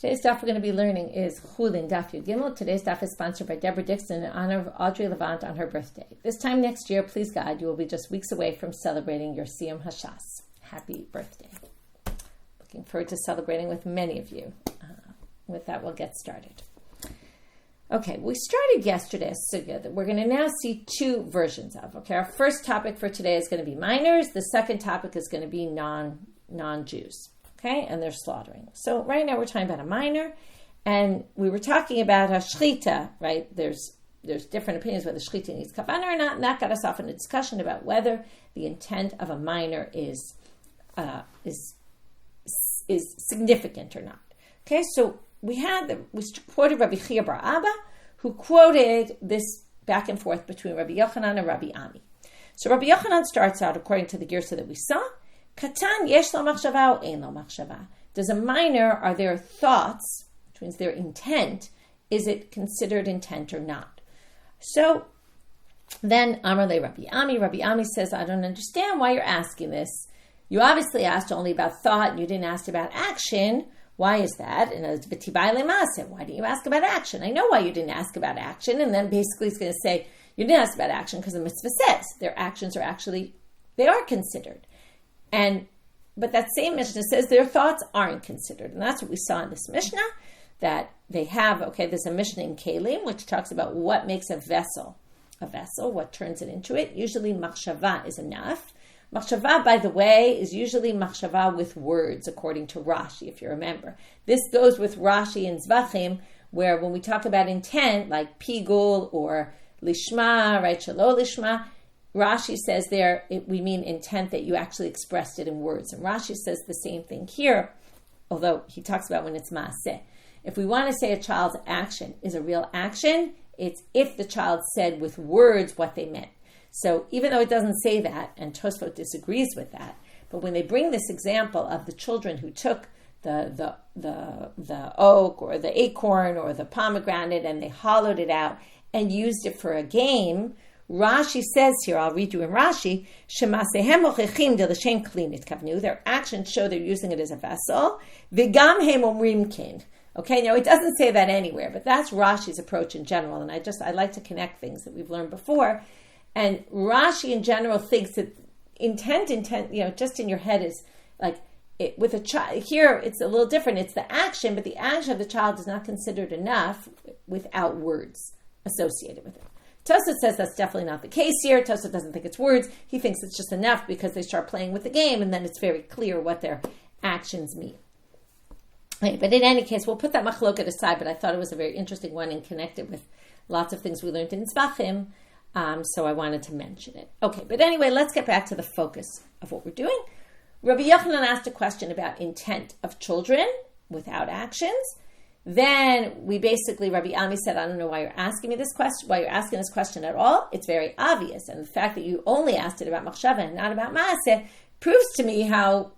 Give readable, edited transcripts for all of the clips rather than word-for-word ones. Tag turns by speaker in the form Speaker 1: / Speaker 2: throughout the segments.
Speaker 1: Today's daf we're going to be learning is Chullin, Daf Yud Gimel. Today's daf is sponsored by Deborah Dixon in honor of Audrey Levant on her birthday. This time next year, please God, you will be just weeks away from celebrating your Siyum Hashas. Happy birthday. Looking forward to celebrating with many of you. With that, we'll get started. Okay, we started yesterday a sugya that we're going to now see two versions of. Okay, our first topic for today is going to be minors. The second topic is going to be non-Jews. Okay, and they're slaughtering. So right now we're talking about a minor, and we were talking about a shchita, right? There's different opinions whether shchita needs kavanah or not, and that got us off in a discussion about whether the intent of a minor is significant or not. Okay, so we quoted Rabbi Chiya bar Abba, who quoted this back and forth between Rabbi Yochanan and Rabbi Ami. So Rabbi Yochanan starts out according to the girsa that we saw. Katan yesh lo machshava o ein lo machshava. Does a minor, are there thoughts, which means their intent, is it considered intent or not? So then Amar le Rabbi Ami. Rabbi Ami says, I don't understand why you're asking this. You obviously asked only about thought and you didn't ask about action. Why is that? And why didn't you ask about action? I know why you didn't ask about action. And then basically he's going to say, you didn't ask about action because the mitzvah says their actions they are considered. But that same Mishnah says their thoughts aren't considered. And that's what we saw in this Mishnah, that they have, there's a Mishnah in Kelim, which talks about what makes a vessel, what turns it into it. Usually machshava is enough. Machshava, by the way, is usually machshava with words, according to Rashi, if you remember. This goes with Rashi and Zvachim, where when we talk about intent, like pigul or lishma, right, shelo lishma, Rashi says we mean intent that you actually expressed it in words. And Rashi says the same thing here, although he talks about when it's maaseh. If we want to say a child's action is a real action, it's if the child said with words what they meant. So even though it doesn't say that, and Tosfot disagrees with that, but when they bring this example of the children who took the oak or the acorn or the pomegranate and they hollowed it out and used it for a game, Rashi says here, I'll read you in Rashi, their actions show they're using it as a vessel. Okay, now it doesn't say that anywhere, but that's Rashi's approach in general, and I like to connect things that we've learned before. And Rashi in general thinks that intent, just in your head is like, with a child, here it's a little different. It's the action, but the action of the child is not considered enough without words associated with it. Tosfot says that's definitely not the case here. Tosfot doesn't think it's words. He thinks it's just enough because they start playing with the game and then it's very clear what their actions mean. Okay, but in any case, we'll put that machloket aside, but I thought it was a very interesting one and connected with lots of things we learned in Tzvachim, so I wanted to mention it. Okay, but anyway, let's get back to the focus of what we're doing. Rabbi Yochanan asked a question about intent of children without actions. Then Rabbi Ami said, I don't know why you're asking me this question, why you're asking this question at all. It's very obvious. And the fact that you only asked it about machshava and not about maaseh proves to me how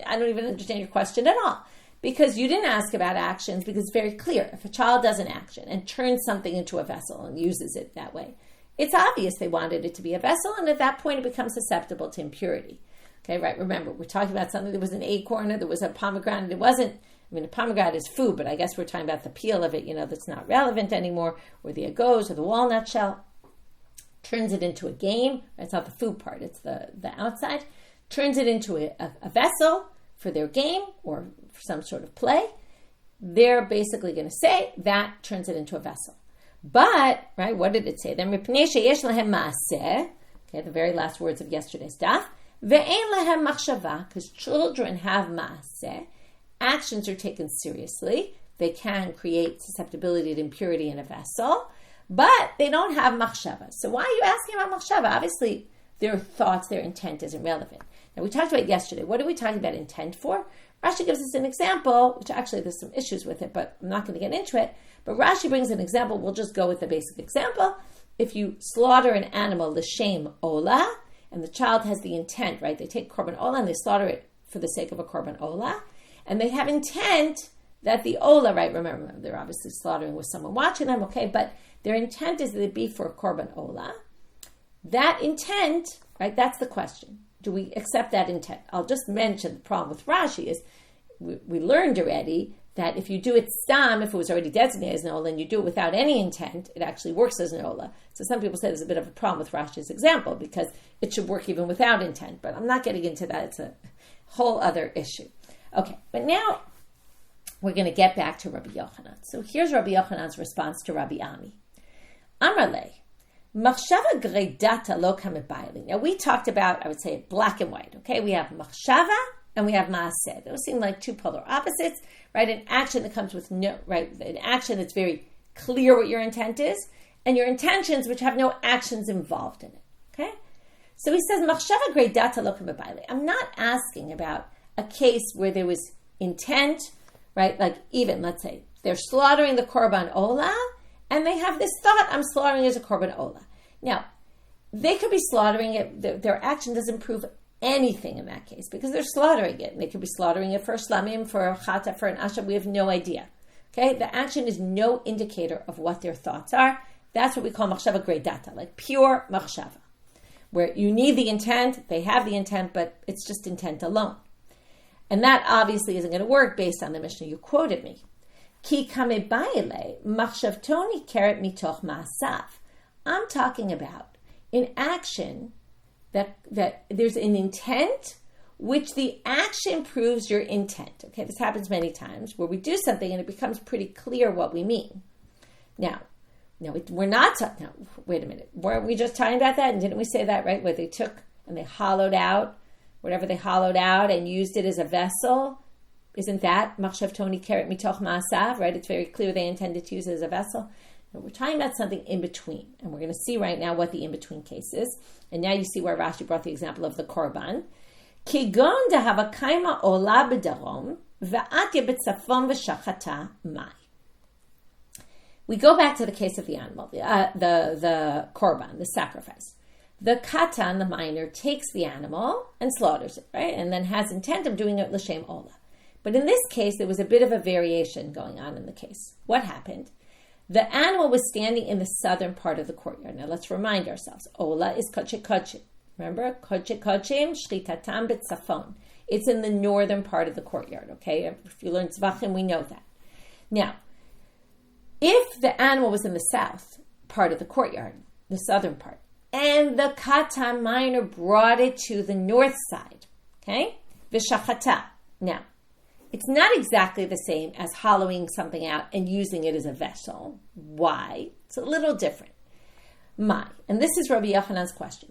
Speaker 1: I don't even understand your question at all. Because you didn't ask about actions, because it's very clear. If a child does an action and turns something into a vessel and uses it that way, it's obvious they wanted it to be a vessel, and at that point it becomes susceptible to impurity. Okay, right? Remember, we're talking about something that was an acorn or there was a pomegranate. It wasn't, a pomegranate is food, but I guess we're talking about the peel of it, that's not relevant anymore, or the agos or the walnut shell. Turns it into a game. It's not the food part, it's the outside. Turns it into a vessel for their game or for some sort of play. They're basically going to say that turns it into a vessel. But, right, what did it say? Then, the very last words of yesterday's daf, because children have maaseh, actions are taken seriously. They can create susceptibility to impurity in a vessel, but they don't have machshava. So why are you asking about machshava? Obviously, their thoughts, their intent isn't relevant. Now, we talked about yesterday. What are we talking about intent for? Rashi gives us an example, which actually there's some issues with it, but I'm not going to get into it. But Rashi brings an example. We'll just go with the basic example. If you slaughter an animal, l'shem olah, and the child has the intent, right? They take korban olah and they slaughter it for the sake of a korban olah. And they have intent that the olah, right? Remember, they're obviously slaughtering with someone watching them, okay? But their intent is that it be for a korban olah. That intent, right? That's the question. Do we accept that intent? I'll just mention the problem with Rashi is we learned already that if you do it stam, if it was already designated as an ola, and you do it without any intent, it actually works as an ola. So some people say there's a bit of a problem with Rashi's example because it should work even without intent. But I'm not getting into that. It's a whole other issue. Okay, but now we're going to get back to Rabbi Yochanan. So here's Rabbi Yochanan's response to Rabbi Ami. Amarle, machshava gredata lo kamebayli. Now we talked about, I would say, black and white. Okay, we have machshava and we have maaseh. Those seem like two polar opposites, right? An action that comes with no, right? An action that's very clear what your intent is, and your intentions which have no actions involved in it. Okay, so he says machshava gredata lo kamebayli. I'm not asking about a case where there was intent, right? Like even, let's say, they're slaughtering the korban olah, and they have this thought, I'm slaughtering as a korban olah. Now, they could be slaughtering it, their action doesn't prove anything in that case, because they're slaughtering it. And they could be slaughtering it for a shlamim, for a chata, for an asha, we have no idea. Okay, the action is no indicator of what their thoughts are. That's what we call machshava gredata, like pure machshava, where you need the intent, they have the intent, but it's just intent alone. And that obviously isn't going to work based on the Mishnah you quoted me. Ki kamebayile machshavtoni keret mitoch maasav. I'm talking about in action that there's an intent which the action proves your intent. Okay, this happens many times where we do something and it becomes pretty clear what we mean. Now, we're not talking. Now, wait a minute. Weren't we just talking about that? And didn't we say that, right? Where they took and they hollowed out whatever they hollowed out and used it as a vessel. Isn't that machshavtoni keret mitoch maasav, right? It's very clear they intended to use it as a vessel. And we're talking about something in between. And we're going to see right now what the in-between case is. And now you see where Rashi brought the example of the korban. Kigon dehava kaima ola b'darom v'atya b'tzafon v'shachata mai. We go back to the case of the animal, the korban, the sacrifice. The katan, the minor, takes the animal and slaughters it, right? And then has intent of doing it l'shem ola. But in this case, there was a bit of a variation going on in the case. What happened? The animal was standing in the southern part of the courtyard. Now let's remind ourselves. Ola is koche koche. Remember? Koche kochim shritatam b'tzafon. It's in the northern part of the courtyard, okay? If you learn tzvachim, we know that. Now, if the animal was in the south part of the courtyard, the southern part, and the katan minor brought it to the north side, okay? V'shachata. Now, it's not exactly the same as hollowing something out and using it as a vessel. Why? It's a little different. And this is Rabbi Yochanan's question.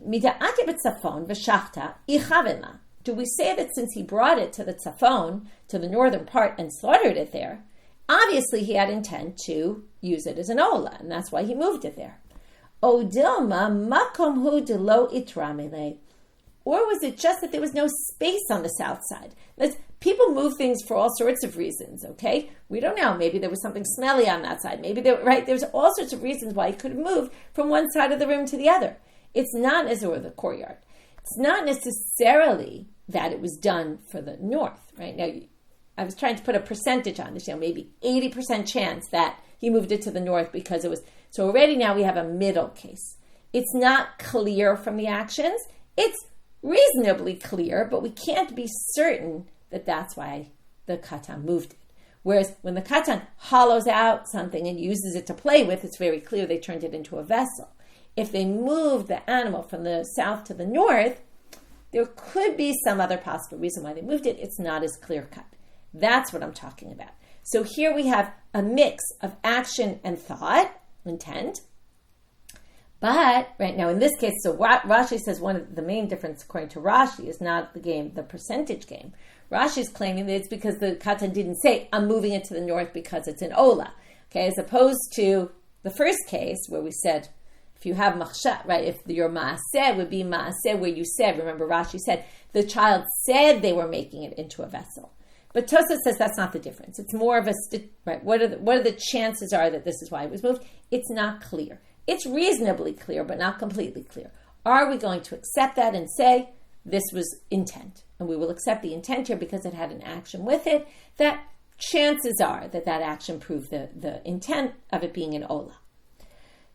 Speaker 1: Do we say that since he brought it to the tzafon, to the northern part, and slaughtered it there, obviously he had intent to use it as an ola, and that's why he moved it there? Or was it just that there was no space on the south side? People move things for all sorts of reasons, okay? We don't know. Maybe there was something smelly on that side. Maybe there's all sorts of reasons why he could have moved from one side of the room to the other. It's not necessarily the courtyard. It's not necessarily that it was done for the north, right? Now, I was trying to put a percentage on this, maybe 80% chance that he moved it to the north because it was. So already now we have a middle case. It's not clear from the actions. It's reasonably clear, but we can't be certain that that's why the katan moved it. Whereas when the katan hollows out something and uses it to play with, it's very clear they turned it into a vessel. If they moved the animal from the south to the north, there could be some other possible reason why they moved it. It's not as clear cut. That's what I'm talking about. So here we have a mix of action and thought, intent. But right now in this case, so Rashi says one of the main difference according to Rashi is not the percentage game. Rashi's claiming that it's because the katan didn't say, I'm moving it to the north because it's an ola. Okay, as opposed to the first case where we said, if you have machshav, right, if your maaseh would be maaseh where you said, remember Rashi said, the child said they were making it into a vessel. But Tosafot says that's not the difference. It's more of a, right, what are the chances are that this is why it was moved? It's not clear. It's reasonably clear, but not completely clear. Are we going to accept that and say, this was intent? And we will accept the intent here because it had an action with it, that chances are that action proved the intent of it being an ola.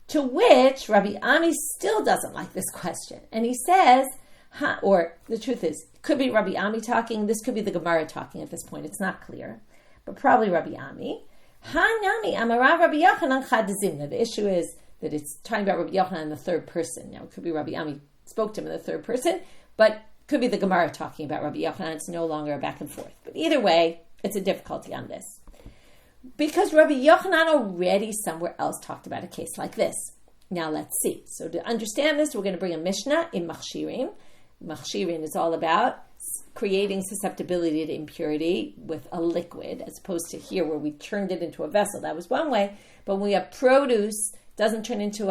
Speaker 1: To which Rabbi Ami still doesn't like this question. And he says, or the truth is, it could be Rabbi Ami talking, this could be the Gemara talking at this point, it's not clear. but probably Rabbi Ami. Hanami Amarav Rabbi Yochanan Chad Zimna. The issue is that it's talking about Rabbi Yochanan in the third person. Now, it could be Rabbi Ami spoke to him in the third person, but it could be the Gemara talking about Rabbi Yochanan. It's no longer a back and forth. But either way, it's a difficulty on this. Because Rabbi Yochanan already somewhere else talked about a case like this. Now let's see. So to understand this, we're going to bring a Mishna in Machshirim. Machshirim is all about creating susceptibility to impurity with a liquid, as opposed to here where we turned it into a vessel. That was one way. But when we have produce, it doesn't turn into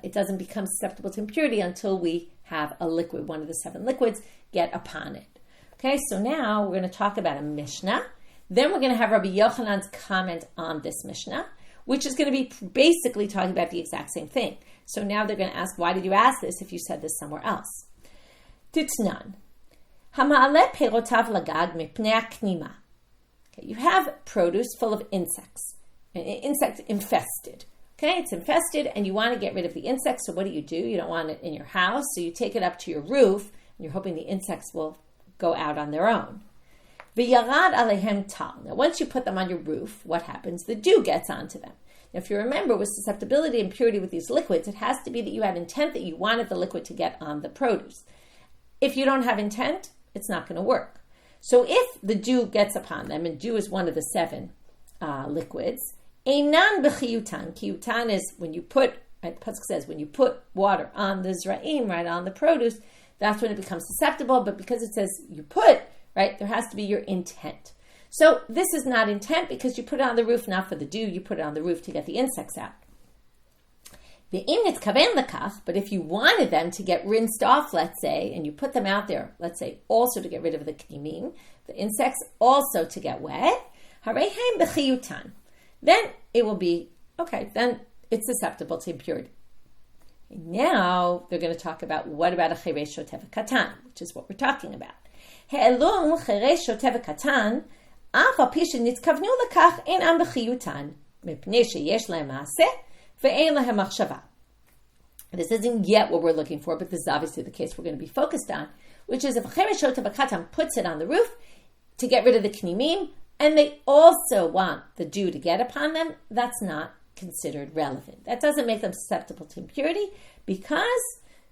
Speaker 1: it doesn't become susceptible to impurity until we have a liquid, one of the 7 liquids, get upon it. Okay, so now we're going to talk about a Mishnah. Then we're going to have Rabbi Yochanan's comment on this Mishnah, which is going to be basically talking about the exact same thing. So now they're going to ask, why did you ask this if you said this somewhere else? Titnan. Hama'aleh perotav lagad mipnei haknima. You have produce full of insects, insect infested. Okay, it's infested and you want to get rid of the insects. So what do? You don't want it in your house, so you take it up to your roof and you're hoping the insects will go out on their own. V'yarad alehem tal. Now, once you put them on your roof, what happens? The dew gets onto them. Now, if you remember, with susceptibility and impurity with these liquids, it has to be that you had intent that you wanted the liquid to get on the produce. If you don't have intent, it's not going to work. So if the dew gets upon them, and dew is one of the 7 liquids, einan b'chiyutan. Chiyutan is when you put, right, the pasuk says, when you put water on the zra'im, right, on the produce, that's when it becomes susceptible. But because it says you put, right, there has to be your intent. So this is not intent because you put it on the roof not for the dew, you put it on the roof to get the insects out. But if you wanted them to get rinsed off, let's say, and you put them out there, let's say, also to get rid of the k'nimim, the insects, also to get wet, then it will be, okay, then it's susceptible to impurity. Now they're going to talk about what about a cheresh shotev katan, which is what we're talking about. He'elum cheresh shotev katan, af al pi shenitzkavnu lekach einam b'chiyutan, mipnei sheyesh lahem maaseh ve'ein lahem machshava. This isn't yet what we're looking for, but this is obviously the case we're going to be focused on, which is if a cheresh shotev katan puts it on the roof to get rid of the k'nimim, and they also want the dew to get upon them, that's not considered relevant. That doesn't make them susceptible to impurity because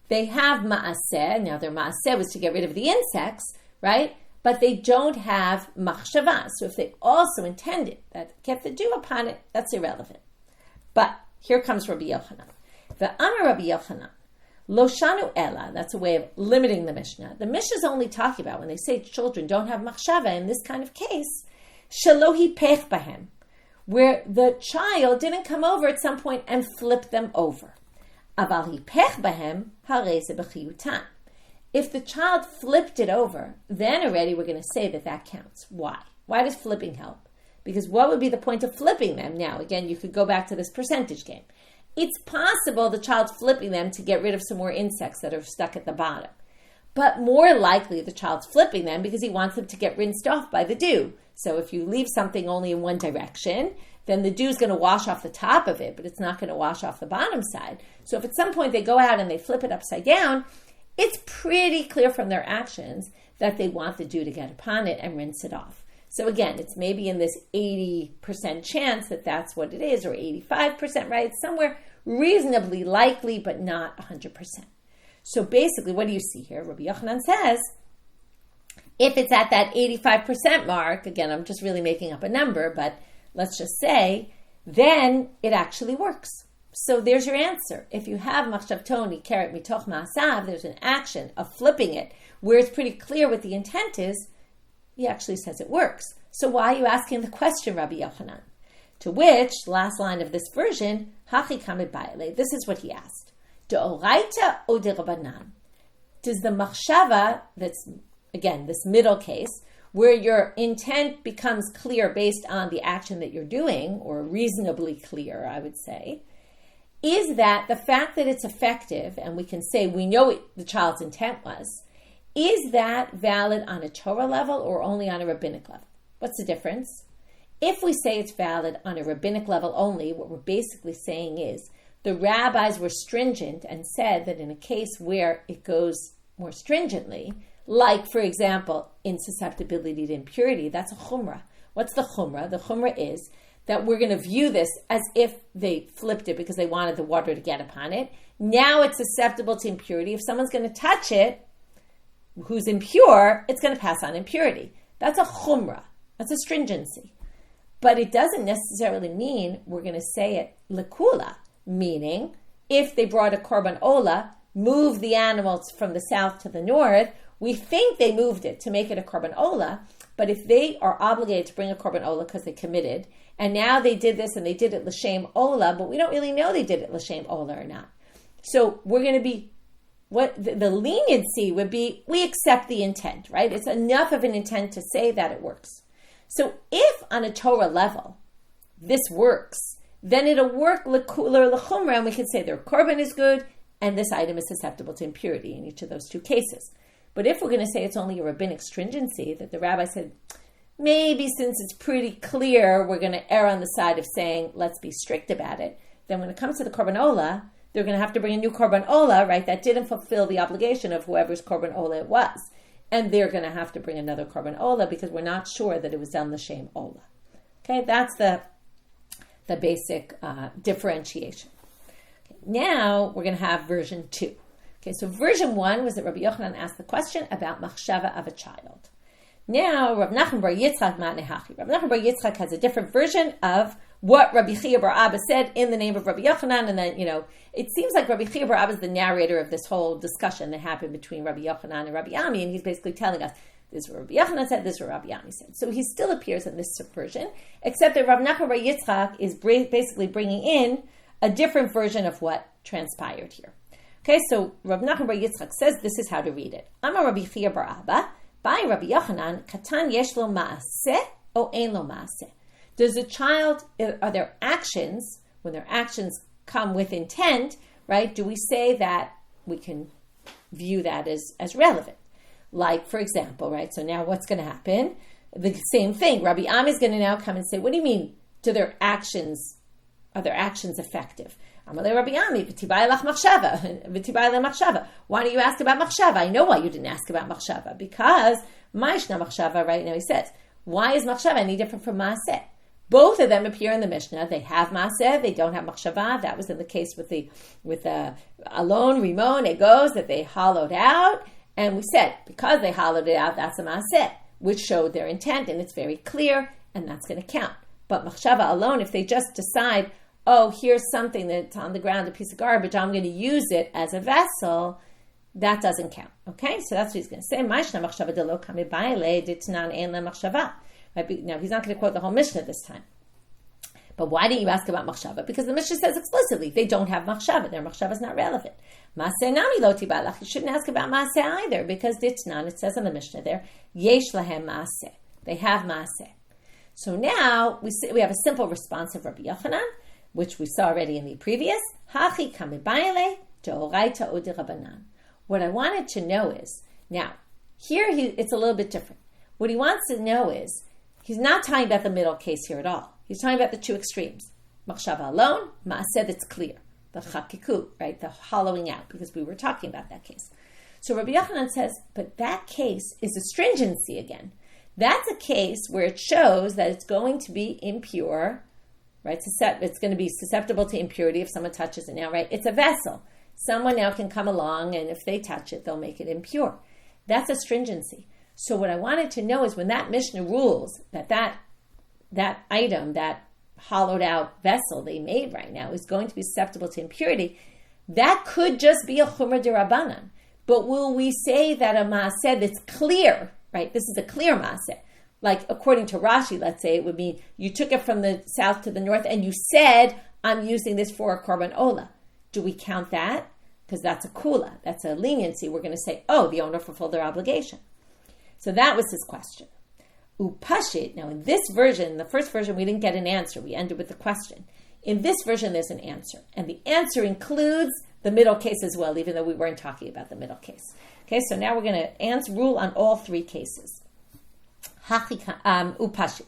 Speaker 1: they have ma'aseh. Now their ma'aseh was to get rid of the insects, right? But they don't have machshava. So if they also intended that get the dew upon it, that's irrelevant. But here comes Rabbi Yochanan. Ve'amar Rabbi Yochanan, lo shanu ela, that's a way of limiting the Mishnah. The Mishnah is only talking about when they say children don't have machshava in this kind of case, shelo hipech bahem, where the child didn't come over at some point and flip them over. Aval hipech bahem harei ze b'chiyutan. If the child flipped it over, then already we're going to say that counts. Why? Why does flipping help? Because what would be the point of flipping them? Now, again, you could go back to this percentage game. It's possible the child's flipping them to get rid of some more insects that are stuck at the bottom. But more likely the child's flipping them because he wants them to get rinsed off by the dew. So if you leave something only in one direction, then the dew is going to wash off the top of it, but it's not going to wash off the bottom side. So if at some point they go out and they flip it upside down, it's pretty clear from their actions that they want the dew to get upon it and rinse it off. So again, it's maybe in this 80% chance that that's what it is, or 85%, right? It's somewhere reasonably likely, but not 100%. So basically, what do you see here? Rabbi Yochanan says, if it's at that 85% mark, again, I'm just really making up a number, but let's just say, then it actually works. So there's your answer. If you have machshav toni keret mitoch ma'asav, there's an action of flipping it, where it's pretty clear what the intent is, he actually says it works. So why are you asking the question, Rabbi Yochanan? To which, last line of this version, hachi kamid ba'ale, this is what he asked. De'oraita o de'rabanan? Does the machshava, that's, again, this middle case, where your intent becomes clear based on the action that you're doing, or reasonably clear, I would say, is that the fact that it's effective, and we can say we know what the child's intent was, is that valid on a Torah level or only on a rabbinic level? What's the difference? If we say it's valid on a rabbinic level only, what we're basically saying is the rabbis were stringent and said that in a case where it goes more stringently, Like, for example, insusceptibility to impurity, that's a chumrah. What's the chumrah? The chumrah is that we're going to view this as if they flipped it because they wanted the water to get upon it. Now it's susceptible to impurity. If someone's going to touch it, who's impure, it's going to pass on impurity. That's a chumrah. That's a stringency. But it doesn't necessarily mean we're going to say it lekula, meaning if they brought a korban ola, move the animals from the south to the north, we think they moved it to make it a korban ola, but if they are obligated to bring a korban ola because they committed, and now they did this and they did it l'shem ola, but we don't really know they did it l'shem ola or not. So we're going to be, what the leniency would be, we accept the intent, right? It's enough of an intent to say that it works. So if on a Torah level, this works, then it'll work l'kula or l'chumra, and we can say their korban is good, and this item is susceptible to impurity in each of those two cases. But if we're going to say it's only a rabbinic stringency, that the rabbi said, maybe since it's pretty clear, we're going to err on the side of saying, let's be strict about it, then when it comes to the korban ola, they're going to have to bring a new korban ola, right, that didn't fulfill the obligation of whoever's korban ola it was. And they're going to have to bring another korban ola because we're not sure that it was done l'shem ola. Okay, that's the basic differentiation. Okay, now we're going to have version 2. Okay, so version 1 was that Rabbi Yochanan asked the question about machshava of a child. Now, Rav Nachman bar Yitzchak Matnehachi. Rav Nachman bar Yitzchak has a different version of what Rabbi Chiya bar Abba said in the name of Rabbi Yochanan, and then, it seems like Rabbi Chiya bar Abba is the narrator of this whole discussion that happened between Rabbi Yochanan and Rabbi Ami, and he's basically telling us, this is what Rabbi Yochanan said, this is what Rabbi Ami said. So he still appears in this version, except that Rav Nachman bar Yitzchak is basically bringing in a different version of what transpired here. Okay, so Rav Nachman bar Yitzchak says this is how to read it. Amar Rabbi Chiya bar Abba, by Rabbi Yochanan, katan yesh lo ma'aseh o ein lo ma'aseh. Does a child, are there actions, when their actions come with intent, right, do we say that we can view that as relevant? Like, for example, right, so now what's going to happen? The same thing. Rabbi Ami is going to now come and say, what do you mean, are their actions effective? Amalei Rabbi Ami, v'tibai lach machshava, v'tibai le machshava. Why don't you ask about machshava? I know why you didn't ask about machshava, because Mishna machshava, right now he says, why is machshava any different from maaseh? Both of them appear in the Mishnah. They have maaseh, they don't have machshava. That was in the case with alon, rimon, egos, that they hollowed out. And we said, because they hollowed it out, that's a maaseh, which showed their intent, and it's very clear, and that's going to count. But machshava alone, if they just decide, oh, here's something that's on the ground, a piece of garbage, I'm going to use it as a vessel, that doesn't count. Okay, so that's what he's going to say. Ma'ishna machshava de lo kame ba'ile ditnan ein le machshava. Now, he's not going to quote the whole Mishnah this time. But why didn't you ask about machshava? Because the Mishnah says explicitly, they don't have machshava. Their machshava is not relevant. Maaseh nami lo tibalach. You shouldn't ask about maaseh either, because ditnan, it says in the Mishnah there, yesh lahem maaseh. They have maaseh. So now, we have a simple response of Rabbi Yochanan, which we saw already in the previous. Hachi kame ba'ile de'oraita odi rabanan. What I wanted to know is, now, here it's a little bit different. What he wants to know is, he's not talking about the middle case here at all. He's talking about the two extremes. Machshava alone, ma'aseh that's clear. The chakiku, right? The hollowing out, because we were talking about that case. So Rabbi Yochanan says, but that case is a stringency again. That's a case where it shows that it's going to be impure, right? It's going to be susceptible to impurity if someone touches it now, right? It's a vessel. Someone now can come along, and if they touch it, they'll make it impure. That's a stringency. So what I wanted to know is when that Mishnah rules that item, that hollowed out vessel they made right now is going to be susceptible to impurity, that could just be a chumrah derabanan. But will we say that a maaseh that's clear, right? This is a clear maaseh. Like according to Rashi, let's say it would mean you took it from the south to the north and you said, I'm using this for a korban ola. Do we count that? Because that's a kula, that's a leniency. We're going to say, oh, the owner fulfilled their obligation. So that was his question. Upashit, now in this version, the first version, we didn't get an answer. We ended with the question. In this version, there's an answer. And the answer includes the middle case as well, even though we weren't talking about the middle case. Okay, so now we're going to rule on all three cases. Upashit.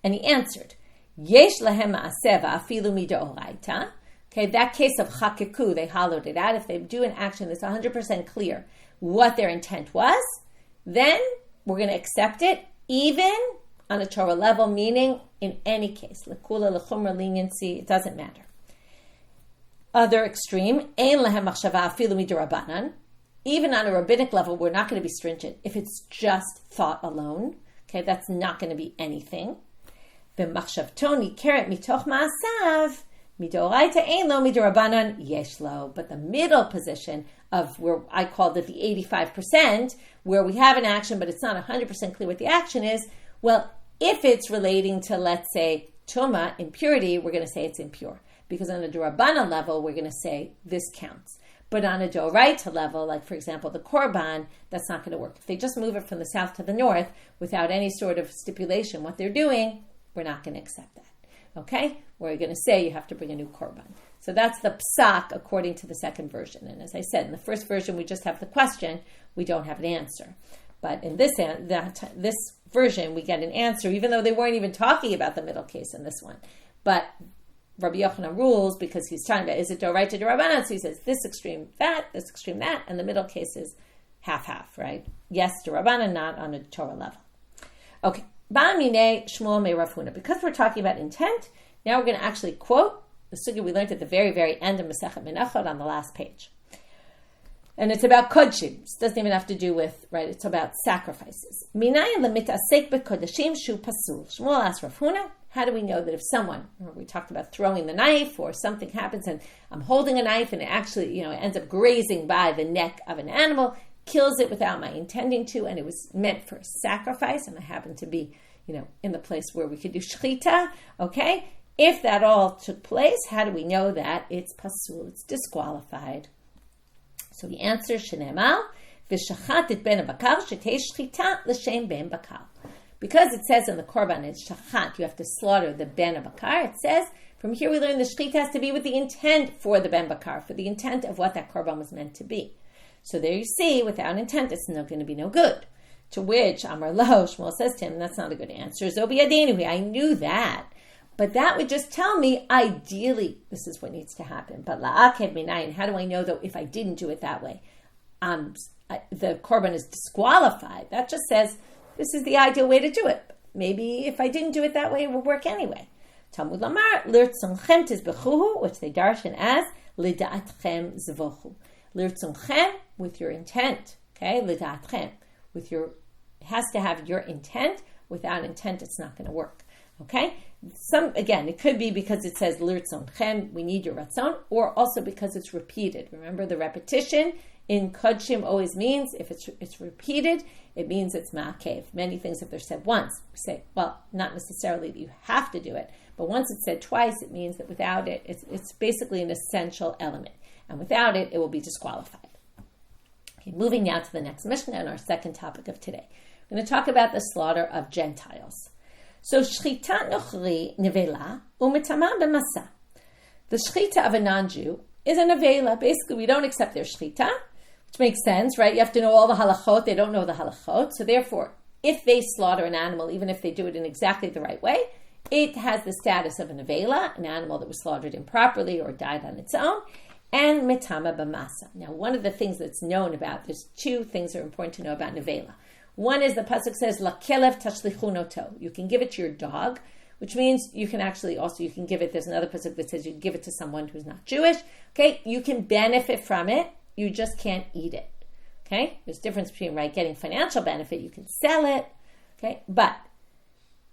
Speaker 1: And he answered, Yesh lahem ma'aseh va'afilu midoraita. Okay, that case of chakiku, they hollowed it out. If they do an action that's 100% clear what their intent was, then we're going to accept it even on a Torah level, meaning in any case, lekula, lechumra, leniency, it doesn't matter. Other extreme, ein lehem machshava afilu midirabanan. Even on a rabbinic level, we're not going to be stringent. If it's just thought alone, okay, that's not going to be anything. V'machshavto nikeret mitoch ma'asav, midoraita ein lo midirabanan yesh lo. But the middle position of where I called it the 85%, where we have an action, but it's not 100% clear what the action is, well, if it's relating to, let's say, tuma, impurity, we're going to say it's impure. Because on a D'Rabbanan level, we're going to say this counts. But on a D'Oraita level, like for example, the Korban, that's not going to work. If they just move it from the south to the north without any sort of stipulation what they're doing, we're not going to accept that. Okay? We're going to say you have to bring a new Korban. So that's the psak according to the second version. And as I said, in the first version, we just have the question. We don't have an answer. But in this version, we get an answer, even though they weren't even talking about the middle case in this one. But Rabbi Yochanan rules because he's talking about, is it D'Oraita to Rabbanan? So he says this extreme that, and the middle case is half, right? Yes, to Rabbanan, not on a Torah level. Okay. Ba'amine Shmuel me Rav Huna. Because we're talking about intent, now we're going to actually quote the sugya we learned at the very, very end of Masechet Menachot on the last page. And it's about kodshim. It doesn't even have to do with, right, it's about sacrifices. Minayin lemitasek bekodashim shu pasul. Shmuel asked Rav Huna, how do we know that if someone, we talked about throwing the knife or something happens and I'm holding a knife and it actually, it ends up grazing by the neck of an animal, kills it without my intending to, and it was meant for sacrifice, and I happen to be, in the place where we could do shechita, okay? If that all took place, how do we know that it's pasul, it's disqualified? So the answer, Shenemal, v'shachat et ben bakar shetei shchita l'shem ben bakar. Because it says in the Korban, it's shachat, you have to slaughter the ben bakar. It says, from here we learn the shchita has to be with the intent for the ben bakar, for the intent of what that Korban was meant to be. So there you see, without intent, it's not going to be no good. To which Amar Lo, Shmuel says to him, that's not a good answer. Zobi Adenu, I knew that. But that would just tell me, ideally, this is what needs to happen. But la'akev minayin, how do I know that if I didn't do it that way, the korban is disqualified? That just says, this is the ideal way to do it. Maybe if I didn't do it that way, it would work anyway. Talmud Lamar, lirtzumchem tizbechuhu, which they darshan as, lida'atchem zvochu. Lirtzumchem, with your intent. Okay, lida'atchem. It has to have your intent. Without intent, it's not going to work. Okay? It could be because it says lirtzon, we need your ratzon, or also because it's repeated. Remember, the repetition in kodshim always means, if it's repeated, it means it's ma'akev. Many things, if they're said once, we say, well, not necessarily that you have to do it, but once it's said twice, it means that without it, it's basically an essential element. And without it, it will be disqualified. Okay, moving now to the next Mishna and our second topic of today. We're going to talk about the slaughter of Gentiles. So, shchita nochri nevela u'metama b'masa. The shchita of a non-Jew is a nevela. Basically, we don't accept their shchita, which makes sense, right? You have to know all the halachot. They don't know the halachot. So therefore, if they slaughter an animal, even if they do it in exactly the right way, it has the status of a nevela, an animal that was slaughtered improperly or died on its own, and metama b'masa. Now, one of the things that's known about, there's two things that are important to know about nevela. One is the pasuk says, La kelev tashlichunoto. You can give it to your dog, which means you can actually also, you can give it, there's another pasuk that says you can give it to someone who's not Jewish. Okay, you can benefit from it, you just can't eat it. Okay, there's a difference between, right, getting financial benefit, you can sell it, okay, but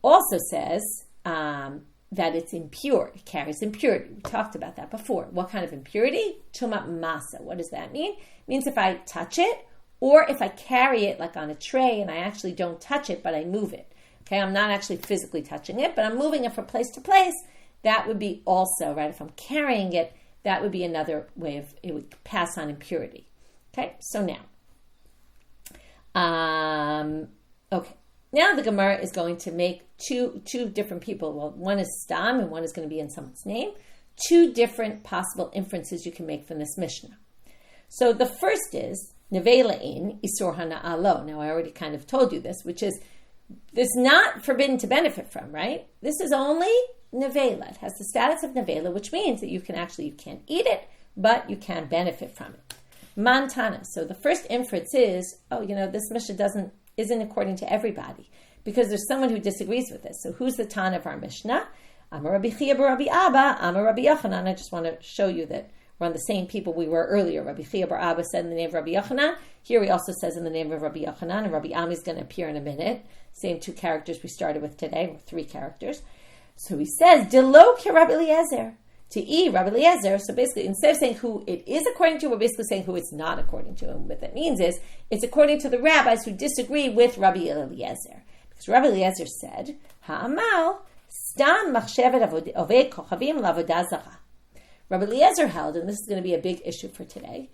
Speaker 1: also says that it's impure, it carries impurity. We talked about that before. What kind of impurity? Tumat masa. What does that mean? It means if I touch it, or if I carry it like on a tray and I actually don't touch it, but I move it. Okay, I'm not actually physically touching it, but I'm moving it from place to place. That would be also, right, if I'm carrying it, that would be another way of, it would pass on impurity. Okay, so now. Now the Gemara is going to make two different people. Well, one is stam and one is going to be in someone's name. Two different possible inferences you can make from this Mishnah. So the first is, Nevelain isur hana'alo. Now I already kind of told you this, which is this not forbidden to benefit from, right? This is only nevela. It has the status of nevela, which means that you can't eat it, but you can benefit from it. Mantana. So the first inference is, this Mishnah doesn't isn't according to everybody, because there's someone who disagrees with this. So who's the Tan of our Mishnah? I'm a Rabbi Chiya Rabbi Abba, I'm a Rabbi Yochanan. I just want to show you that we're on the same people we were earlier. Rabbi Chiya bar Abba said in the name of Rabbi Yochanan. Here he also says in the name of Rabbi Yochanan, and Rabbi Ami is going to appear in a minute. Same 2 characters we started with today, 3 characters. So he says, Delo ke Rabbi Eliezer. To Rabbi Eliezer. So basically, instead of saying who it is according to, we're basically saying who it's not according to. And what that means is, it's according to the rabbis who disagree with Rabbi Eliezer. Because Rabbi Eliezer said, Ha'amal, stam machshevet ovei kochavim lavodah zara. Rabbi Eliezer held, and this is going to be a big issue for today,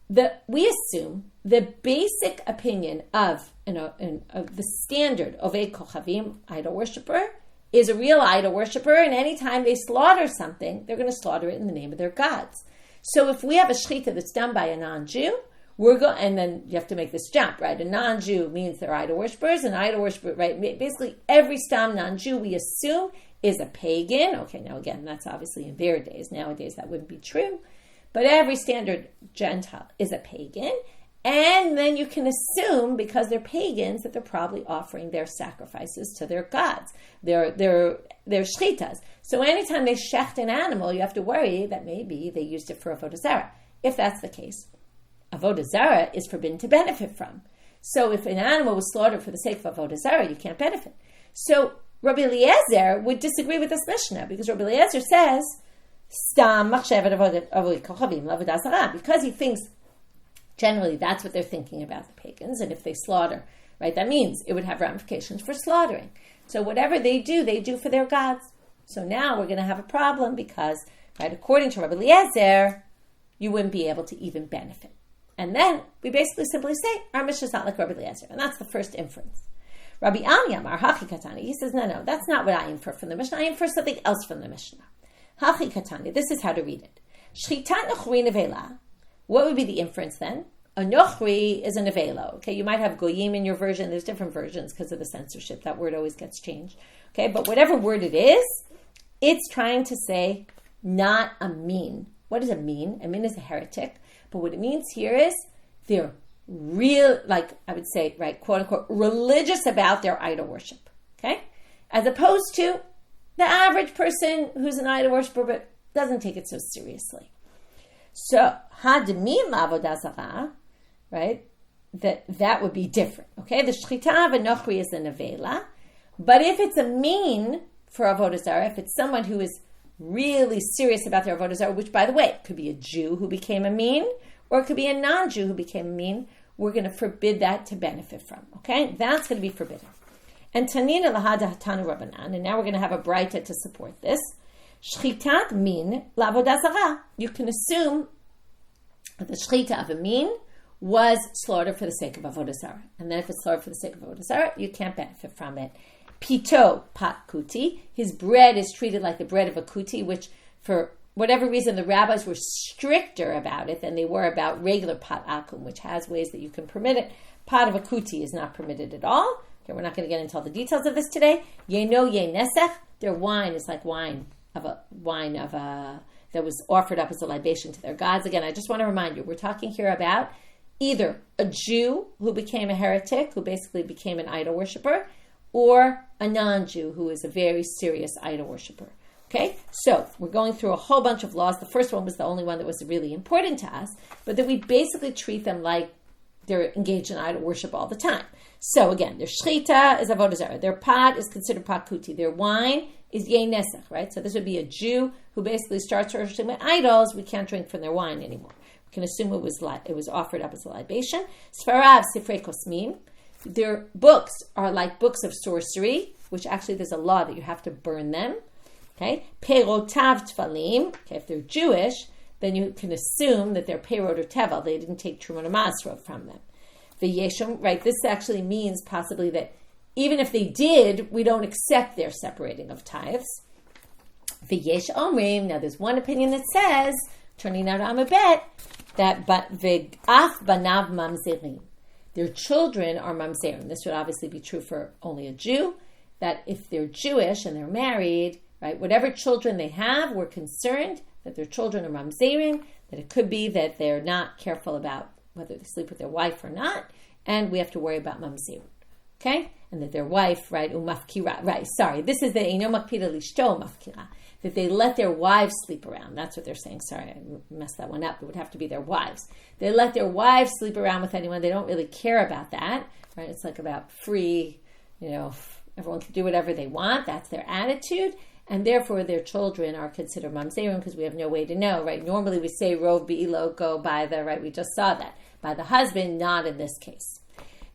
Speaker 1: that we assume the basic opinion of the standard of a kochavim, idol worshiper, is a real idol worshiper, and anytime they slaughter something, they're going to slaughter it in the name of their gods. So if we have a shechita that's done by a non-Jew, and then you have to make this jump, right? A non-Jew means they're idol worshippers, and idol worshiper, right? Basically, every stam non-Jew we assume is a pagan. Okay, now again, that's obviously in their days. Nowadays, that wouldn't be true. But every standard Gentile is a pagan. And then you can assume, because they're pagans, that they're probably offering their sacrifices to their gods, their shchitas. So anytime they shecht an animal, you have to worry that maybe they used it for avodah zarah. If that's the case, avodah zarah is forbidden to benefit from. So if an animal was slaughtered for the sake of avodah zarah, you can't benefit. So Rabbi Eliezer would disagree with this Mishnah, because Rabbi Eliezer says, Stam machshevet avoi kochavim lavodah zarah, because he thinks generally that's what they're thinking about the pagans, and if they slaughter, right, that means it would have ramifications for slaughtering. So whatever they do for their gods. So now we're going to have a problem because, right, according to Rabbi Eliezer, you wouldn't be able to even benefit. And then we basically simply say, our Mishnah is not like Rabbi Eliezer, and that's the first inference. Rabbi Ami Amar Hachi Katani. He says, no, that's not what I infer from the Mishnah. I infer something else from the Mishnah. Hachi Katani. This is how to read it. Shchitat nochri nevela. What would be the inference then? A nochri is a nevela. Okay, you might have goyim in your version. There's different versions because of the censorship. That word always gets changed. Okay, but whatever word it is, it's trying to say not a mean. What does it mean? A mean is a heretic. But what it means here is they're real, like I would say, right, quote unquote, religious about their idol worship. Okay? As opposed to the average person who's an idol worshiper but doesn't take it so seriously. So, hadmim avodah zarah, right? That would be different. Okay? The shchita v'nochri is a nevela. But if it's a mean for avodah zarah, if it's someone who is really serious about their avodah zarah, which, by the way, could be a Jew who became a mean, or it could be a non-Jew who became a mean, we're going to forbid that to benefit from. Okay? That's going to be forbidden. And Tanina lahada tanu Rabbanan, and now we're going to have a braita to support this. Shchitat min lavodah zarah. You can assume that the shchita of a mean was slaughtered for the sake of avodah zarah. And then if it's slaughtered for the sake of avodah zarah, you can't benefit from it. Pito pat kuti. His bread is treated like the bread of a kuti, which for whatever reason the rabbis were stricter about it than they were about regular pat akum, which has ways that you can permit it. Pot of a kuti is not permitted at all. Okay, we're not going to get into all the details of this today. Yeno ye nesech. Their wine is like wine that was offered up as a libation to their gods. Again, I just want to remind you, we're talking here about either a Jew who became a heretic, who basically became an idol worshiper, or a non-Jew who is a very serious idol worshiper. Okay, so we're going through a whole bunch of laws. The first one was the only one that was really important to us, but that we basically treat them like they're engaged in idol worship all the time. So again, their shchita is avodah zarah. Their pot is considered pat kuti. Their wine is yei nesech, right? So this would be a Jew who basically starts worshiping idols. We can't drink from their wine anymore. We can assume it was offered up as a libation. Sfarav sifrei kosmim. Their books are like books of sorcery, which actually there's a law that you have to burn them. Okay, perotav tfalim. Okay, if they're Jewish, then you can assume that they're perot or tevel. They didn't take truma or masrot from them. The yesham, right? This actually means possibly that even if they did, we don't accept their separating of tithes. The yesh omrim. Now, there's one opinion that says, turning out on a bet, that v'af banav mamzerim. Their children are mamzerim. This would obviously be true for only a Jew. That if they're Jewish and they're married, right, whatever children they have, we're concerned that their children are mamzerim, that it could be that they're not careful about whether they sleep with their wife or not, and we have to worry about mamzerut. Okay? And that their wife, right, umafkira, right, sorry, this is the ino makpida lishto mafkira, that they let their wives sleep around. That's what they're saying. Sorry, I messed that one up. It would have to be their wives. They let their wives sleep around with anyone. They don't really care about that, right? It's like about free, everyone can do whatever they want. That's their attitude. And therefore, their children are considered mamzerim because we have no way to know, right? Normally, we say rov be'ilo, go by the, right? We just saw that. By the husband, not in this case.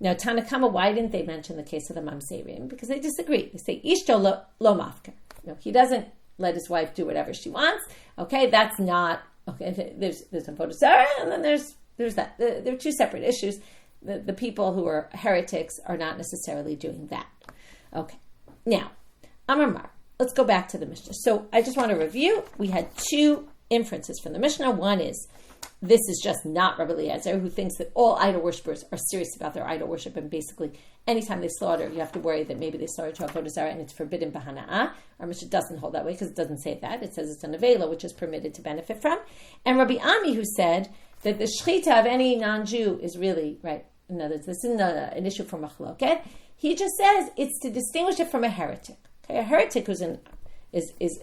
Speaker 1: Now, Tanakama, why didn't they mention the case of the mamzerim? Because they disagree. They say, ishto lo mafka. He doesn't let his wife do whatever she wants. Okay, that's not, okay, there's a avodah zarah, and then there's that. There are two separate issues. The people who are heretics are not necessarily doing that. Okay, now, Amar, let's go back to the Mishnah. So I just want to review. We had two inferences from the Mishnah. One is, this is just not Rabbi Eliezer, who thinks that all idol worshippers are serious about their idol worship, and basically anytime they slaughter, you have to worry that maybe they slaughter to avodah zarah and it's forbidden b'hana'ah. Our Mishnah doesn't hold that way because it doesn't say that. It says it's an avela, which is permitted to benefit from. And Rabbi Ami, who said that the shechita of any non-Jew is really, right, in other words, this isn't an issue for machloket. He just says it's to distinguish it from a heretic. Okay, a heretic is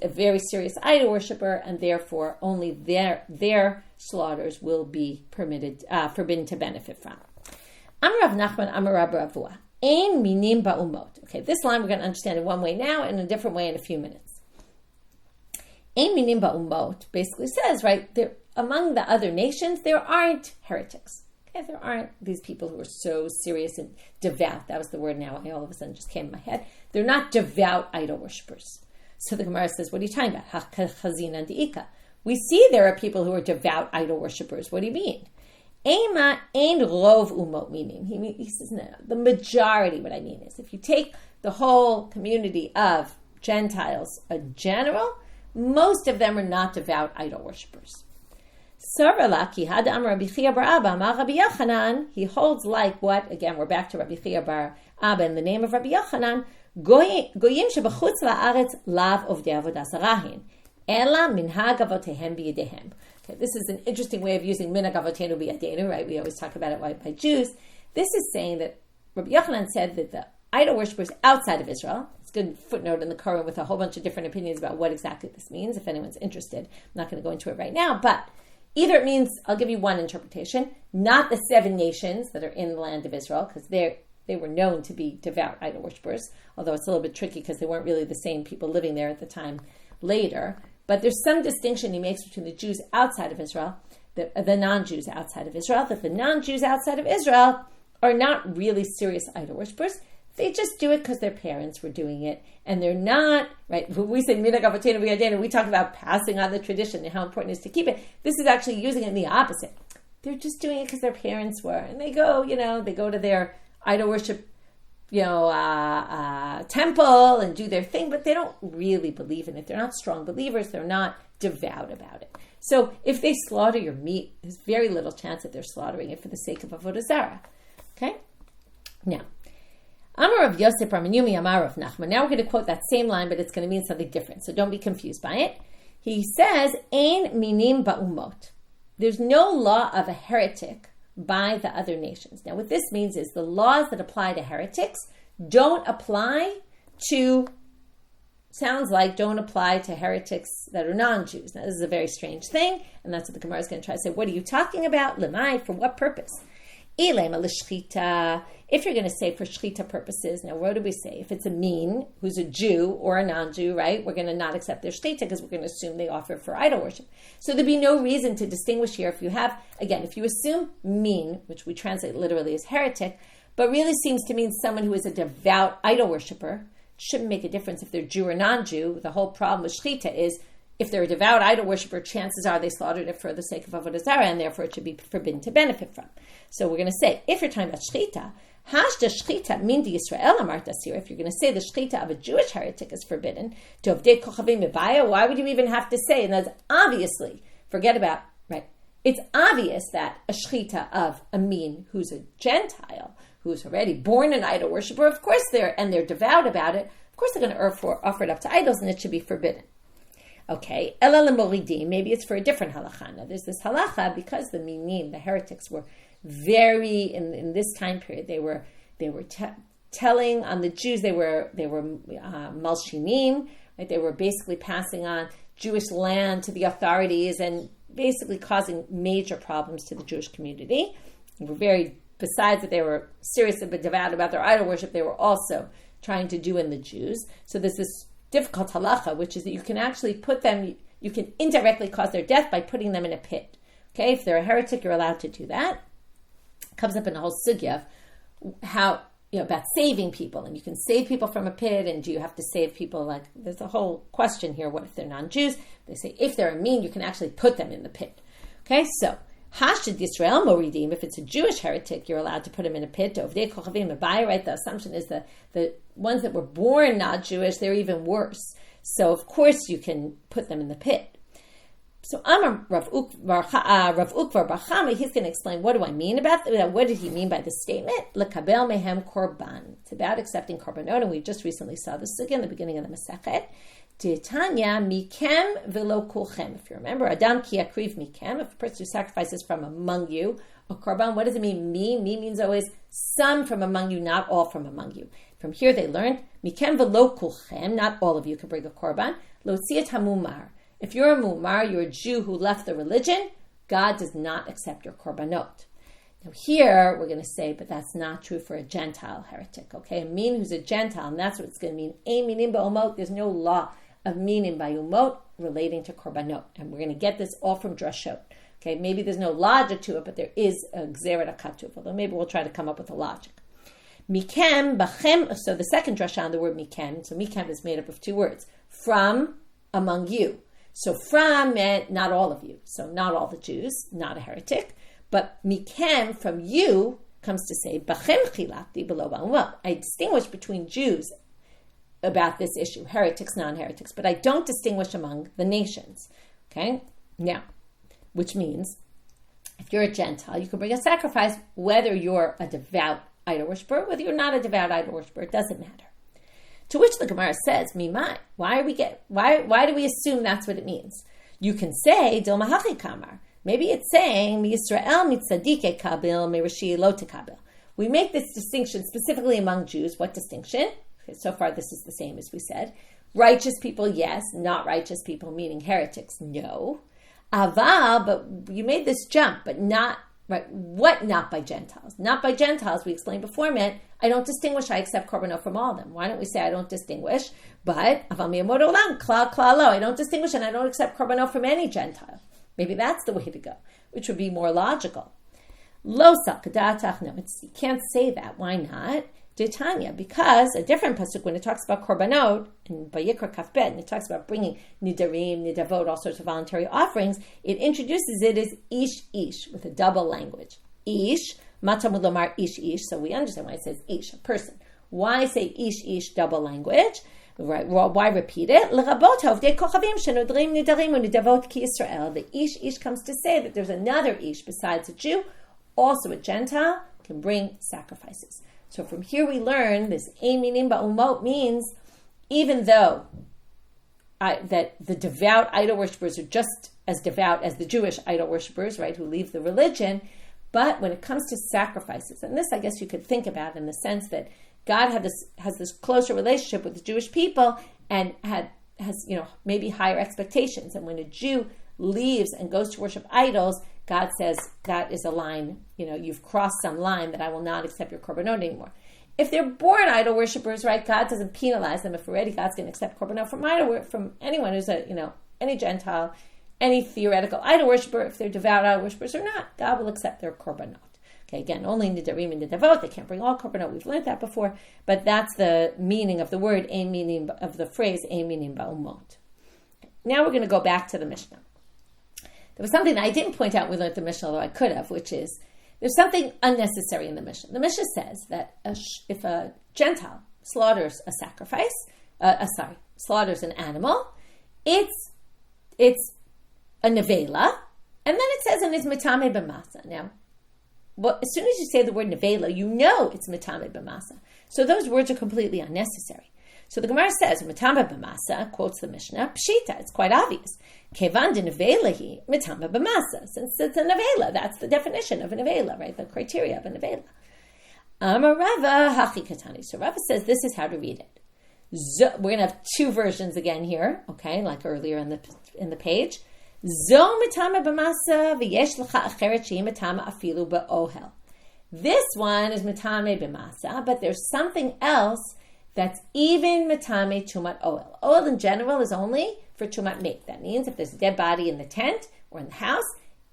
Speaker 1: a very serious idol worshiper, and therefore only their slaughters will be forbidden to benefit from. Amar Rav Nachman, Amar Rabbi Avua, Ein minim ba'umot. Okay, this line we're going to understand in one way now and in a different way in a few minutes. Ein minim ba'umot basically says, right, there, among the other nations, there aren't heretics. Okay, there aren't these people who are so serious and devout. That was the word now. All of a sudden just came in my head. They're not devout idol worshippers. So the Gemara says, what are you talking about? We see there are people who are devout idol worshippers. What do you mean? Ema ein rov umot minim. He says, no, the majority, what I mean is, if you take the whole community of Gentiles in general, most of them are not devout idol worshippers. Saralaki had Amar Rabbi Chiya bar Abba, Amar Rabbi Yochanan. He holds like what? Again, we're back to Rabbi Chiya bar Abba in the name of Rabbi Yochanan. Goyim shebachutz la'aretz lav ovdei avodah zarahin, ela minhag avotehem biyadehem. Okay, this is an interesting way of using minhag avotenu biyadenu, right? We always talk about it by Jews. This is saying that Rabbi Yochanan said that the idol worshippers outside of Israel, it's a good footnote in the Quran with a whole bunch of different opinions about what exactly this means, if anyone's interested. I'm not going to go into it right now, but either it means, I'll give you one interpretation, not the 7 nations that are in the land of Israel, because they were known to be devout idol worshippers, although it's a little bit tricky because they weren't really the same people living there at the time later. But there's some distinction he makes between the Jews outside of Israel, the non-Jews outside of Israel, that the non-Jews outside of Israel are not really serious idol worshippers. They just do it because their parents were doing it, and they're not, right? When we say minhag avotenu biyadenu, we talk about passing on the tradition and how important it is to keep it. This is actually using it in the opposite. They're just doing it because their parents were, and they go to their idol worship, temple and do their thing, but they don't really believe in it. They're not strong believers. They're not devout about it. So if they slaughter your meat, there's very little chance that they're slaughtering it for the sake of avodah zarah. Okay? Now, Amar of Yosef Ramenyumi Amar of Nachman. Now we're going to quote that same line, but it's going to mean something different. So don't be confused by it. He says, Ein minim ba'umot. There's no law of a heretic by the other nations. Now what this means is the laws that apply to heretics don't apply to heretics that are non-Jews. Now this is a very strange thing, and that's what the Gemara is going to try to say. What are you talking about? Lemai, for what purpose? If you're going to say for shechita purposes, now what do we say? If it's a mean who's a Jew or a non-Jew, right? We're going to not accept their shechita because we're going to assume they offer for idol worship. So there'd be no reason to distinguish here. If you assume mean, which we translate literally as heretic, but really seems to mean someone who is a devout idol worshiper, it shouldn't make a difference if they're Jew or non-Jew. The whole problem with shechita is if they're a devout idol worshiper, chances are they slaughtered it for the sake of avodah zarah, and therefore it should be forbidden to benefit from. So we're going to say, if you're talking about shechita, hashda shechita min di Yisrael amartas here. If you're going to say the shechita of a Jewish heretic is forbidden, to avdei kochavim mibaya, why would you even have to say? And that's obviously, it's obvious that a shechita of a mean who's a Gentile, who's already born an idol worshiper, of course they're devout about it, of course they're going to offer it up to idols, and it should be forbidden. Okay, Ela lemoridim, maybe it's for a different halacha. Now there's this halacha because the minim, the heretics, were very in this time period. They were telling on the Jews they were malshinim, right? They were basically passing on Jewish land to the authorities and basically causing major problems to the Jewish community. They were besides that they were serious and devout about their idol worship, they were also trying to do in the Jews. So there's this difficult halacha, which is that you can actually you can indirectly cause their death by putting them in a pit. Okay, if they're a heretic, you're allowed to do that. It comes up in the whole sugya of how, about saving people, and you can save people from a pit, and do you have to save people? There's a whole question here. What if they're non-Jews? They say if they're a mean, you can actually put them in the pit. Okay, so Hashid Yisrael Moridim, if it's a Jewish heretic, you're allowed to put him in a pit. Ovdei Kochavim Abai, right? The assumption is that the ones that were born not Jewish, they're even worse. So of course you can put them in the pit. So Amar Rav Ukvar Bar Chama, he's going to explain, what do I mean about that? What did he mean by the statement? Lekabel mehem korban. It's about accepting korbanot, and we just recently saw this again in the beginning of the Masechet. Titanya mikem velo kulchem. If you remember, Adam ki yakriv mikem. If a person who sacrifices from among you, a korban, what does it mean? Me means always some from among you, not all from among you. From here they learned mikem velo kulchem. Not all of you can bring a korban. Lo tziyat hamumar. If you're a mumar, you're a Jew who left the religion, God does not accept your korbanot. Now here, we're going to say, but that's not true for a Gentile heretic, okay? A mean who's a Gentile, and that's what it's going to mean. Ein minim ba'umot, there's no law of minim ba'umot relating to korbanot. And we're going to get this all from drashot, okay? Maybe there's no logic to it, but there is a gzeret hakatuv, although maybe we'll try to come up with a logic. Mikem, bachem, so the second drasha on the word mikem, so mikem is made up of two words, from, among you. So from meant not all of you, so not all the Jews, not a heretic, but mikem, from you, comes to say, bachem chilakti below ba'umot. I distinguish between Jews about this issue, heretics, non-heretics, but I don't distinguish among the nations, okay? Now, which means, if you're a Gentile, you can bring a sacrifice, whether you're a devout idol worshiper, whether you're not a devout idol worshiper, it doesn't matter. To which the Gemara says, "Mimai." Why do we assume that's what it means? You can say, "Dilma hachi kamar." Maybe it's saying, "Yisrael mitzadike kabil mirashi lo tekabil." We make this distinction specifically among Jews. What distinction? Okay, so far, this is the same as we said. Righteous people, yes. Not righteous people, meaning heretics, no. Aval, but you made this jump, but not. Right? What not by Gentiles? Not by Gentiles, we explained before, meant I don't distinguish, I accept korbanot from all of them. Why don't we say I don't distinguish? But I don't distinguish and I don't accept korbanot from any Gentile. Maybe that's the way to go, which would be more logical. Lo salkadatach, no, you can't say that. Why not? Titanya, because a different pasuk, when it talks about korbanot, in Vayikra Kaf Bet, and it talks about bringing nidarim, nidavot, all sorts of voluntary offerings, it introduces it as ish, with a double language. Ish, matamud lomar ish, so we understand why it says ish, a person. Why say ish, double language? Right, well, why repeat it? L'rabot hovdei kochavim shenodrim nidarim unidavot ki Yisrael. The ish comes to say that there's another ish besides a Jew, also a Gentile, can bring sacrifices. So from here we learn this ein minim ba'umot means even though that the devout idol worshippers are just as devout as the Jewish idol worshippers, right, who leave the religion, but when it comes to sacrifices, and this I guess you could think about in the sense that God has this closer relationship with the Jewish people and has maybe higher expectations. And when a Jew leaves and goes to worship idols, God says, that is a line, you've crossed some line that I will not accept your korbanot anymore. If they're born idol worshippers, right, God doesn't penalize them. If already God's going to accept korbanot from anyone who's any Gentile, any theoretical idol worshiper, if they're devout idol worshippers or not, God will accept their korbanot. Okay, again, only nidarim and nidavot, they can't bring all korbanot. We've learned that before, but that's the meaning of the word, of the phrase, ein minim ba'umot. Now we're going to go back to the Mishnah. There was something that I didn't point out when we learned the Mishnah, although I could have, which is there's something unnecessary in the Mishnah. The Mishnah says that if a Gentile slaughters a sacrifice, slaughters an animal, it's a nevela, and then it says in his mitame b'masa. Now, as soon as you say the word nevela, you know it's mitame b'masa. So those words are completely unnecessary. So the Gemara says, mitame b'masa, quotes the Mishnah, pshita, it's quite obvious. Kevan de nevelahi, mitame b'masa. Since it's a nevela, that's the definition of a nevela, right? The criteria of a nevela. Amar Rava hachi katani. So Rava says this is how to read it. We're going to have two versions again here, okay, like earlier in the page. Zo mitama b'masa v'yesh l'cha acheret shehi mitama afilu ba'ohel. This one is mitame b'masa, but there's something else that's even mitame tumat oil. Oil in general is only for tumat meat. That means if there's a dead body in the tent or in the house,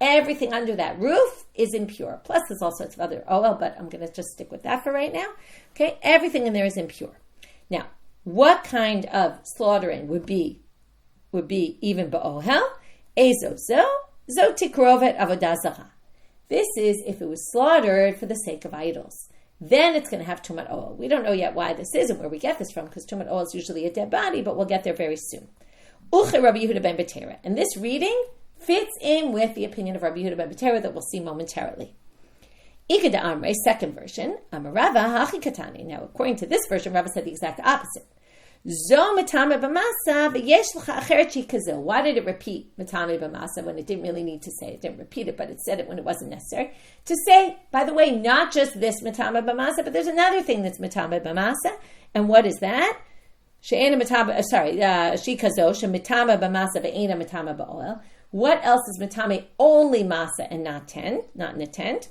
Speaker 1: everything under that roof is impure. Plus there's all sorts of other oil, but I'm going to just stick with that for right now. Okay, everything in there is impure. Now, what kind of slaughtering would be even ba'ohel? Ezo zo tikrovet avodah zarah. This is if it was slaughtered for the sake of idols. Then it's going to have tumat oil. We don't know yet why this is and where we get this from, because tumat oil is usually a dead body, but we'll get there very soon. Uche Rabbi Yehuda ben Betera. And this reading fits in with the opinion of Rabbi Yehuda ben Betera that we'll see momentarily. Ikeda Amre, second version, Amarava hachi katani. Now, according to this version, Rava said the exact opposite. Zo mitame b'masa v'yesh l'cha acheret shehi kazil. Why did it repeat mitame b'masa when it didn't really need to say it? It didn't repeat it, but it said it when it wasn't necessary. To say, by the way, not just this mitame b'masa, but there's another thing that's mitame b'masa. And what is that? She'ena mitame, shehi kazil, she'mitame b'masa ve'ena mitame ba'oil. What else is mitame only masa and not in a tent?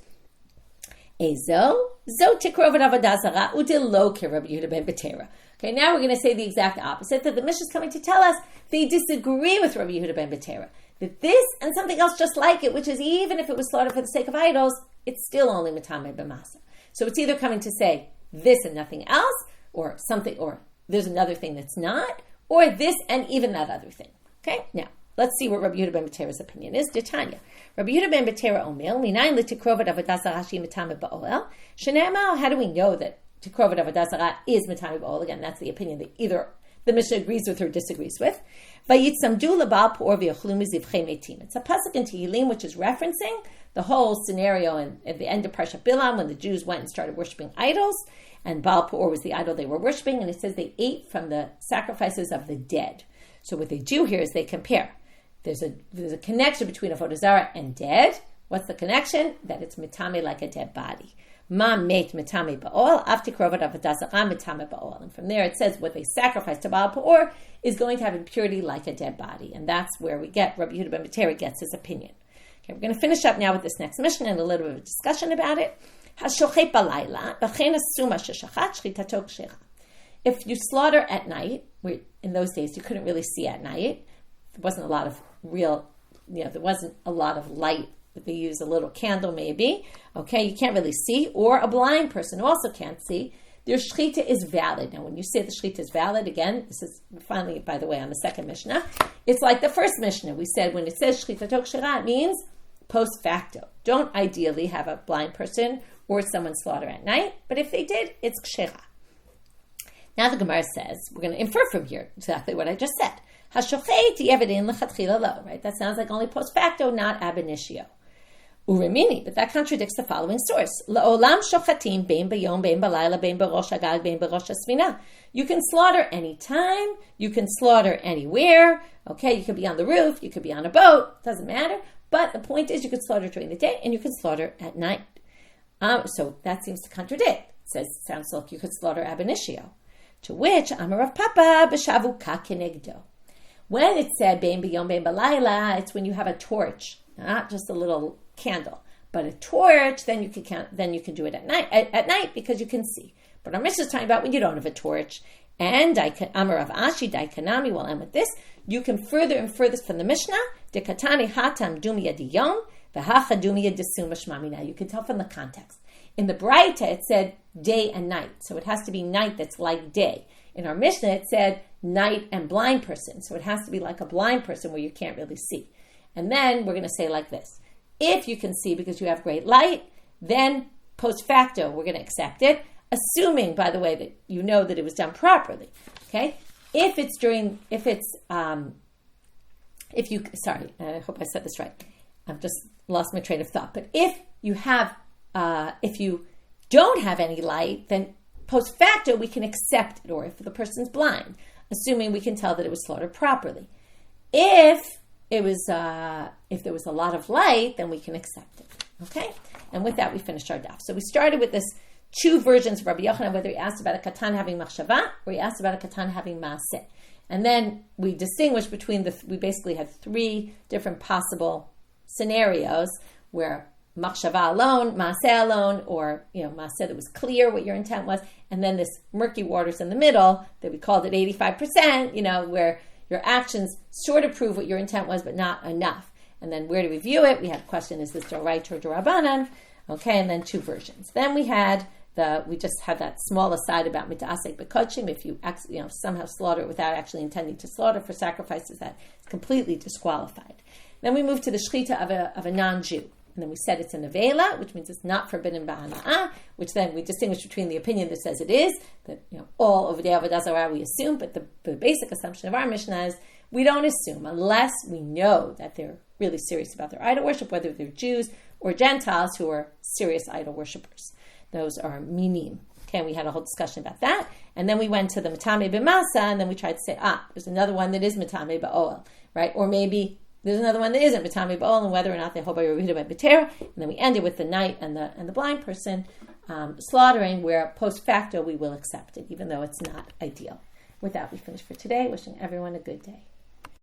Speaker 1: Ezo, zo tikrovat avodah zarah udelo ke Rabbi Yehuda ben Betera. Okay, now we're going to say the exact opposite, that the Mishna is coming to tell us they disagree with Rabbi Yehuda ben Betera. That this and something else just like it, which is even if it was slaughtered for the sake of idols, it's still only mitame b'masa. So it's either coming to say this and nothing else, or something, or there's another thing that's not, or this and even that other thing. Okay, now let's see what Rabbi Yehuda ben Betera's opinion is. Tanya. Rabbi Yehuda ben Betera omer, minayin l'tikrovet avodah zarah shehi mitame ba'oel. Shene'emar, how do we know that tikrovet avodah zarah is mitame ba'oel? Again, that's the opinion that either the Mishnah agrees with or disagrees with. Vayitzamdu lebal po'or v'yochlu mizivchei metim. It's a pasuk in Tehillim which is referencing the whole scenario at the end of Parshat Bilam when the Jews went and started worshiping idols, and Baal Peor was the idol they were worshiping, and it says they ate from the sacrifices of the dead. So what they do here is they compare. There's a connection between avodah zarah and dead. What's the connection? That it's mitame like a dead body. Ma meit mitame ba'ol, afti krovat avodah zarah mitame ba'ol. And from there it says what they sacrifice to Baal Peor is going to have impurity like a dead body. And that's where we get, Rabbi Yehuda ben Betera gets his opinion. Okay, we're going to finish up now with this next Mishna and a little bit of a discussion about it. Hashochet balayla, v'chein asuma sheshachat shchitato kshera. If you slaughter at night, in those days you couldn't really see at night. There wasn't a lot of there wasn't a lot of light. They use a little candle maybe. Okay, you can't really see. Or a blind person who also can't see. Their shchita is valid. Now, when you say the shchita is valid, again, this is finally, by the way, on the second Mishnah. It's like the first Mishnah. We said when it says shchita tok shera, it means post facto. Don't ideally have a blind person or someone slaughter at night. But if they did, it's kshera. Now the Gemara says, we're going to infer from here exactly what I just said. Hashochet yevedin lechatchila lo, right? That sounds like only post facto, not ab initio. Uremini, but that contradicts the following source. La'olam shochatim bein bayom, bein balayla, bein barosh hagag, bein barosh hasfina. You can slaughter anytime. You can slaughter anywhere. Okay, you could be on the roof. You could be on a boat. Doesn't matter. But the point is you could slaughter during the day and you can slaughter at night. So that seems to contradict. It sounds like you could slaughter ab initio. To which, Amar Rav Papa, b'shavuka kenegdo. When it said bein b'yom bein balayla, it's when you have a torch, not just a little candle, but a torch. Then you can count. Then you can do it at night. At night because you can see. But our Mishnah is talking about when you don't have a torch. And Amar Rav Ashi Daikanami. We'll end with this. You can further infer this from the Mishnah. Dekatani hatam dumia diyom v'hacha dumia desuma shmamina. You can tell from the context. In the Braita it said day and night, so it has to be night that's like day. In our Mishnah it said night and blind person, so it has to be like a blind person where you can't really see. And then we're going to say like this. If you can see because you have great light, then post facto we're going to accept it, assuming, by the way, that you know that it was done properly. Okay? I hope I said this right. I've just lost my train of thought. But if you don't have any light, then post facto we can accept it, or if the person's blind, assuming we can tell that it was slaughtered properly. If there was a lot of light, then we can accept it. Okay? And with that, we finished our daf. So we started with this two versions of Rabbi Yochanan, whether he asked about a katan having machshava or he asked about a katan having maaseh. And then we distinguished between we basically had three different possible scenarios where machshava alone, maaseh alone, or maaseh that was clear what your intent was, and then this murky waters in the middle that we called it 85%, where your actions sort of prove what your intent was, but not enough. And then where do we view it? We had a question, is this Doraita or Dorabanan? Okay, and then two versions. Then we just had that small aside about mitasek bekodshim. If you somehow slaughter it without actually intending to slaughter for sacrifices, that is completely disqualified. Then we moved to the shechita of a non-Jew. And then we said it's a nevela, which means it's not forbidden ba'ana'ah, which then we distinguish between the opinion that says it is, that all over the avodah zarah we assume, but the basic assumption of our Mishnah is we don't assume unless we know that they're really serious about their idol worship, whether they're Jews or Gentiles who are serious idol worshippers. Those are minim. Okay, and we had a whole discussion about that. And then we went to the mitame b'masa, and then we tried to say, there's another one that is mitame ba'ol, right? Or maybe there's another one that isn't mitame ba'ol, and whether or not they hold by Yehuda by B'tera. And then we ended with the night and the blind person slaughtering, where post facto we will accept it, even though it's not ideal. With that, we finish for today. Wishing everyone a good day.